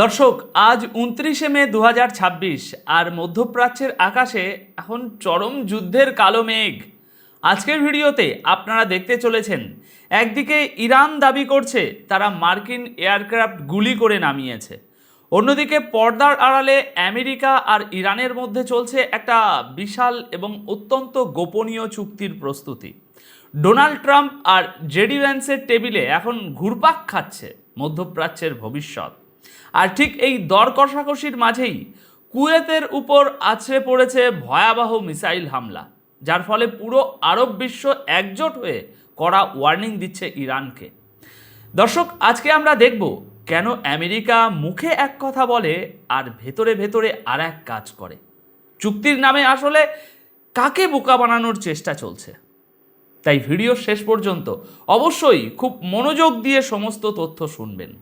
দর্শক, আজ 29শে মে 2026 আর মধ্যপ্রাচ্যের আকাশে এখন চরম যুদ্ধের কালো মেঘ। আজকের ভিডিওতে আপনারা দেখতে চলেছেন, একদিকে ইরান দাবি করছে তারা মার্কিন এয়ারক্রাফট গুলি করে নামিয়েছে, অন্যদিকে পর্দার আড়ালে আমেরিকা আর ইরানের মধ্যে চলছে একটা বিশাল এবং অত্যন্ত গোপনীয় চুক্তির প্রস্তুতি। ডোনাল্ড ট্রাম্প আর জেডি ভ্যান্সের টেবিলে এখন ঘুরপাক খাচ্ছে মধ্যপ্রাচ্যের ভবিষ্যৎ। আর ঠিক এই দর কষাকষির মাঝেই কুয়েতের উপর আছড়ে পড়েছে ভয়াবহ মিসাইল হামলা, যার ফলে পুরো আরব বিশ্ব একজোট হয়ে কড়া ওয়ার্নিং দিচ্ছে ইরানকে। দর্শক, আজকে আমরা দেখব কেন আমেরিকা মুখে এক কথা বলে আর ভেতরে ভেতরে আর এক কাজ করে। চুক্তির নামে আসলে কাকে বোকা বানানোর চেষ্টা চলছে। তাই ভিডিও শেষ পর্যন্ত অবশ্যই খুব মনোযোগ দিয়ে সমস্ত তথ্য শুনবেন।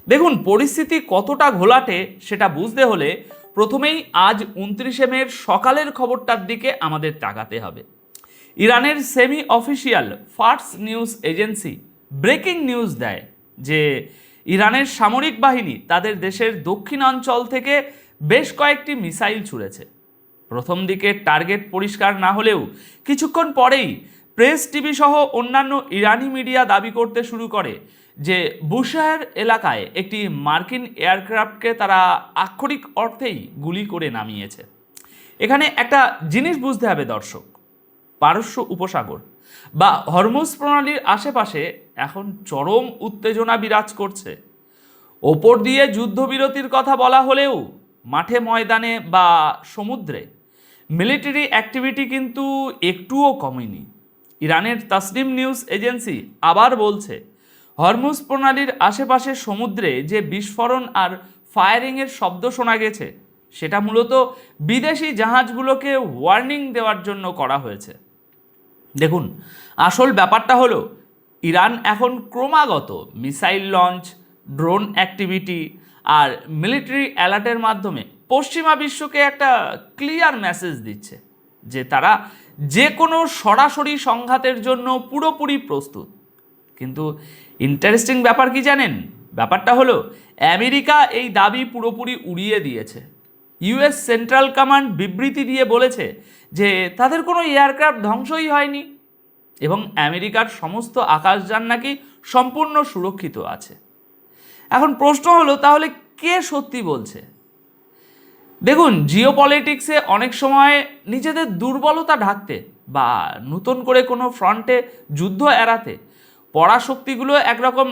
দেখুন, পরিস্থিতি কতটা ঘোলাটে সেটা বুঝতে হলে প্রথমেই আজ 29শে মের সকালের খবরটার দিকে আমাদের তাকাতে হবে। ইরানের semi official Fars news agency breaking news দেয় যে ইরানের সামরিক বাহিনী তাদের দেশের দক্ষিণাঞ্চল থেকে বেশ কয়েকটি মিসাইল ছুঁড়েছে। প্রথম দিকে টার্গেট পরিষ্কার না হলেও কিছুক্ষণ পরেই প্রেস টিভি সহ অন্যান্য ইরানি মিডিয়া দাবি করতে শুরু করে যে বুশাহের এলাকায় একটি মার্কিন এয়ারক্রাফটকে তারা আক্ষরিক অর্থেই গুলি করে নামিয়েছে। এখানে একটা জিনিস বুঝতে হবে দর্শক, পারস্য উপসাগর বা হরমুজ প্রণালীর আশেপাশে এখন চরম উত্তেজনা বিরাজ করছে। ওপর দিয়ে যুদ্ধবিরতির কথা বলা হলেও মাঠে ময়দানে বা সমুদ্রে মিলিটারি অ্যাক্টিভিটি কিন্তু একটুও কমেনি। ইরানের তাসনিম নিউজ এজেন্সি আবার বলছে, হরমুজ প্রণালীর আশেপাশে সমুদ্রে যে বিস্ফোরণ আর ফায়ারিংয়ের শব্দ শোনা গেছে সেটা মূলত বিদেশি জাহাজগুলোকে ওয়ার্নিং দেওয়ার জন্য করা হয়েছে। দেখুন, আসল ব্যাপারটা হলো ইরান এখন ক্রমাগত মিসাইল লঞ্চ, ড্রোন অ্যাক্টিভিটি আর মিলিটারি অ্যালার্টের মাধ্যমে পশ্চিমা বিশ্বকে একটা ক্লিয়ার মেসেজ দিচ্ছে যে তারা যে কোনো সরাসরি সংঘাতের জন্য পুরোপুরি প্রস্তুত। কিন্তু ইন্টারেস্টিং ব্যাপার কি জানেন? ব্যাপারটা হলো আমেরিকা এই দাবি পুরোপুরি উড়িয়ে দিয়েছে। ইউএস সেন্ট্রাল কমান্ড বিবৃতি দিয়ে বলেছে যে তাদের কোনো এয়ারক্রাফট ধ্বংসই হয়নি এবং আমেরিকার সমস্ত আকাশযান নাকি সম্পূর্ণ সুরক্ষিত আছে। এখন প্রশ্ন হলো, তাহলে কে সত্যি বলছে? দেখুন, জিওপলিটিক্সে অনেক সময় নিজেদের দুর্বলতা ঢাকতে বা নতুন করে কোনো ফ্রন্টে যুদ্ধ এড়াতে পরাশক্তিগুলো একরকম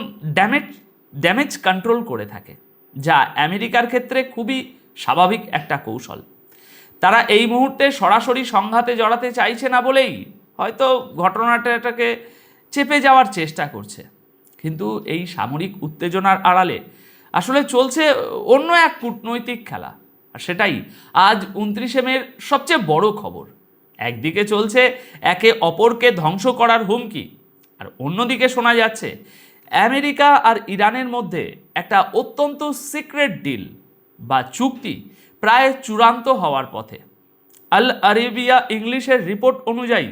ড্যামেজ কন্ট্রোল করে থাকে, যা আমেরিকার ক্ষেত্রে খুবই স্বাভাবিক একটা কৌশল। তারা এই মুহূর্তে সরাসরি সংঘাতে জড়াতে চাইছে না বলেই হয়তো ঘটনাটাকে চেপে যাওয়ার চেষ্টা করছে। কিন্তু এই সামরিক উত্তেজনার আড়ালে আসলে চলছে অন্য এক কূটনৈতিক খেলা, আর সেটাই আজ 29শে মের সবচেয়ে বড় খবর। একদিকে চলছে একে অপরকে ধ্বংস করার হুমকি, আর অন্যদিকে শোনা যাচ্ছে আমেরিকা আর ইরানের মধ্যে একটা অত্যন্ত সিক্রেট ডিল বা চুক্তি প্রায় চূড়ান্ত হওয়ার পথে। আল আরেবিয়া ইংলিশের রিপোর্ট অনুযায়ী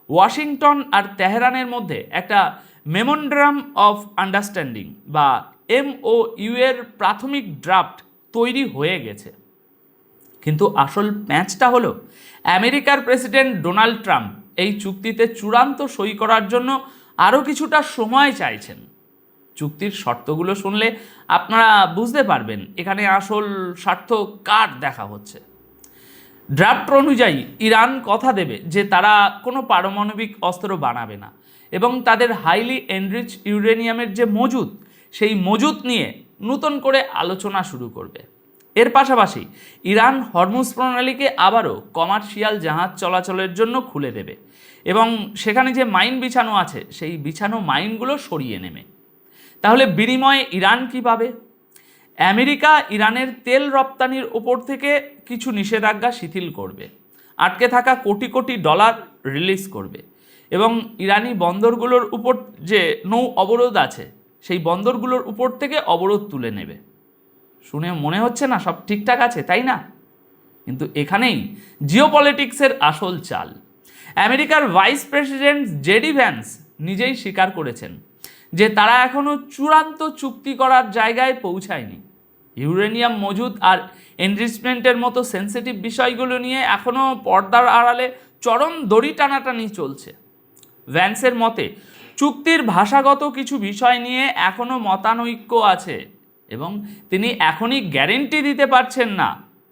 ওয়াশিংটন আর তেহরানের মধ্যে একটা মেমোরেন্ডাম অফ আন্ডারস্ট্যান্ডিং বা MOU এর প্রাথমিক ড্রাফট তৈরি হয়ে গেছে। কিন্তু আসল ম্যাচটা হলো আমেরিকার প্রেসিডেন্ট ডোনাল্ড ট্রাম্প এই চুক্তিতে চূড়ান্ত সই করার জন্য আরও কিছুটা সময় চাইছেন। চুক্তির শর্তগুলো শুনলে আপনারা বুঝতে পারবেন এখানে আসল স্বার্থ কার দেখা হচ্ছে। ড্রাফট অনুযায়ী ইরান কথা দেবে যে তারা কোনো পারমাণবিক অস্ত্র বানাবে না এবং তাদের হাইলি এনরিচ ইউরেনিয়ামের যে মজুদ, সেই মজুদ নিয়ে নতুন করে আলোচনা শুরু করবে। এর পাশাপাশি ইরান হরমুজ প্রণালীকে আবারও কমার্শিয়াল জাহাজ চলাচলের জন্য খুলে দেবে এবং সেখানে যে মাইন বিছানো আছে সেই বিছানো মাইনগুলো সরিয়ে নেবে। তাহলে বিনিময়ে ইরান কী পাবে? আমেরিকা ইরানের তেল রপ্তানির ওপর থেকে কিছু নিষেধাজ্ঞা শিথিল করবে, আটকে থাকা কোটি কোটি ডলার রিলিজ করবে এবং ইরানি বন্দরগুলোর উপর যে নৌ অবরোধ আছে সেই বন্দরগুলোর উপর থেকে অবরোধ তুলে নেবে। শুনে মনে হচ্ছে না সব ঠিকঠাক আছে, তাই না? কিন্তু এখানেই জিওপলিটিক্সের আসল চাল। আমেরিকার ভাইস প্রেসিডেন্ট জেডি ভ্যান্স নিজেই স্বীকার করেছেন যে তারা এখনও চূড়ান্ত চুক্তি করার জায়গায় পৌঁছায়নি। ইউরেনিয়াম মজুদ আর এনরিচমেন্টের মতো সেন্সিটিভ বিষয়গুলো নিয়ে এখনও পর্দার আড়ালে চরম দড়ি টানাটানি চলছে। ভ্যান্সের মতে চুক্তির ভাষাগত কিছু বিষয় নিয়ে এখনও মতানৈক্য আছে এবং তিনি এখনই গ্যারেন্টি দিতে পারছেন না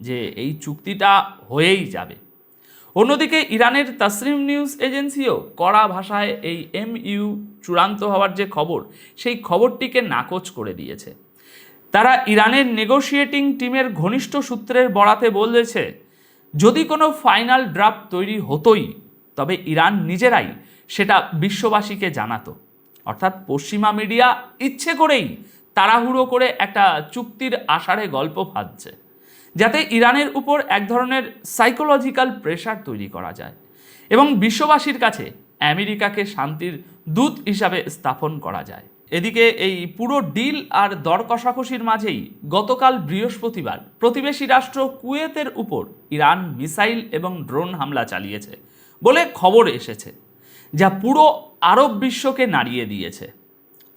যে এই চুক্তিটা হয়েই যাবে। অন্যদিকে ইরানের তাসনিম নিউজ এজেন্সিও কড়া ভাষায় এই MOU চূড়ান্ত হওয়ার যে খবর, সেই খবরটিকে নাকচ করে দিয়েছে। তারা ইরানের নেগোশিয়েটিং টিমের ঘনিষ্ঠ সূত্রের বরাতে বলেছে, যদি কোনো ফাইনাল ড্রাফট তৈরি হতোই তবে ইরান নিজেরাই সেটা বিশ্ববাসীকে জানাতো। অর্থাৎ পশ্চিমা মিডিয়া ইচ্ছে করেই তাড়াহুড়ো করে একটা চুক্তির আষাঢ়ে গল্প ভাবছে, যাতে ইরানের উপর এক ধরনের সাইকোলজিক্যাল প্রেশার তৈরি করা যায় এবং বিশ্ববাসীর কাছে আমেরিকাকে শান্তির দূত হিসাবে স্থাপন করা যায়। এদিকে এই পুরো ডিল আর দর কষাকষির মাঝেই গতকাল বৃহস্পতিবার প্রতিবেশী রাষ্ট্র কুয়েতের উপর ইরান মিসাইল এবং ড্রোন হামলা চালিয়েছে বলে খবর এসেছে, যা পুরো আরব বিশ্বকে নাড়িয়ে দিয়েছে।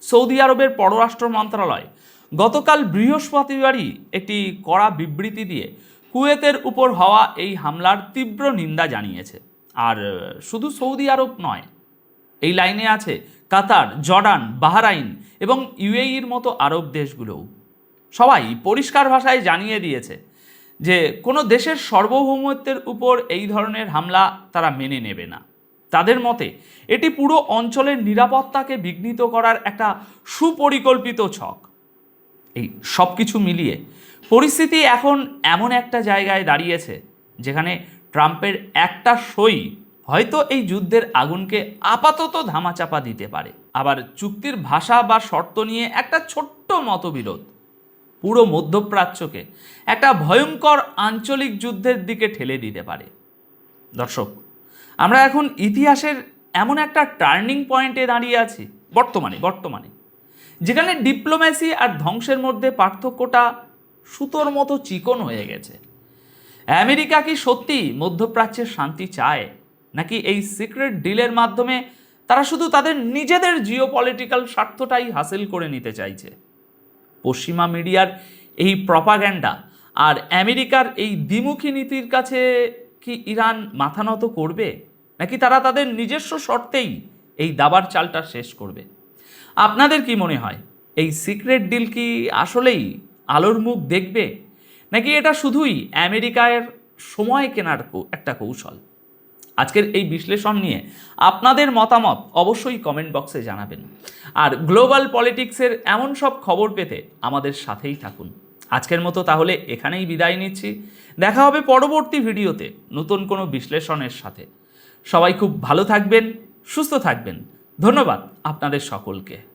সৌদি আরবের পররাষ্ট্র মন্ত্রণালয় গতকাল বৃহস্পতিবারই একটি কড়া বিবৃতি দিয়ে কুয়েতের উপর হওয়া এই হামলার তীব্র নিন্দা জানিয়েছে। আর শুধু সৌদি আরব নয়, এই লাইনে আছে কাতার, জর্ডান, বাহরাইন এবং UAEর মতো আরব দেশগুলোও। সবাই পরিষ্কার ভাষায় জানিয়ে দিয়েছে যে কোনো দেশের সার্বভৌমত্বের উপর এই ধরনের হামলা তারা মেনে নেবে না। তাদের মতে এটি পুরো অঞ্চলের নিরাপত্তাকে বিঘ্নিত করার একটা সুপরিকল্পিত ছক। এই সব কিছু মিলিয়ে পরিস্থিতি এখন এমন একটা জায়গায় দাঁড়িয়েছে যেখানে ট্রাম্পের একটা সই হয়তো এই যুদ্ধের আগুনকে আপাতত ধামাচাপা দিতে পারে। আবার চুক্তির ভাষা বা শর্ত নিয়ে একটা ছোট্ট মতবিরোধ পুরো মধ্যপ্রাচ্যকে একটা ভয়ঙ্কর আঞ্চলিক যুদ্ধের দিকে ঠেলে দিতে পারে। দর্শক, আমরা এখন ইতিহাসের এমন একটা টার্নিং পয়েন্টে দাঁড়িয়ে আছি বর্তমানে যেখানে ডিপ্লোম্যাসি আর ধ্বংসের মধ্যে পার্থক্যটা সুতোর মতো চিকন হয়ে গেছে। আমেরিকা কি সত্যি মধ্যপ্রাচ্যের শান্তি চায়, নাকি এই সিক্রেট ডিলের মাধ্যমে তারা শুধু তাদের নিজেদের জিওপলিটিক্যাল স্বার্থটাই হাসিল করে নিতে চাইছে? পশ্চিমা মিডিয়ার এই প্রপাগ্যান্ডা আর আমেরিকার এই দ্বিমুখী নীতির কাছে কি ইরান মাথা নত করবে, নাকি তারা তাদের নিজস্ব শর্তেই এই দাবার চালটা শেষ করবে? আপনাদের কি মনে হয়, এই সিক্রেট ডিল কি আসলেই আলোর মুখ দেখবে, নাকি এটা শুধুই আমেরিকার সময় কেনার একটা কৌশল? আজকের এই বিশ্লেষণ নিয়ে আপনাদের মতামত অবশ্যই কমেন্ট বক্সে জানাবেন। আর গ্লোবাল পলিটিক্সের এমন সব খবর পেতে আমাদের সাথেই থাকুন। আজকের মতো তাহলে এখানেই বিদায় নিচ্ছি। দেখা হবে পরবর্তী ভিডিওতে নতুন কোনো বিশ্লেষণের সাথে। সবাই খুব ভালো থাকবেন, সুস্থ থাকবেন। ধন্যবাদ আপনাদের সকলকে।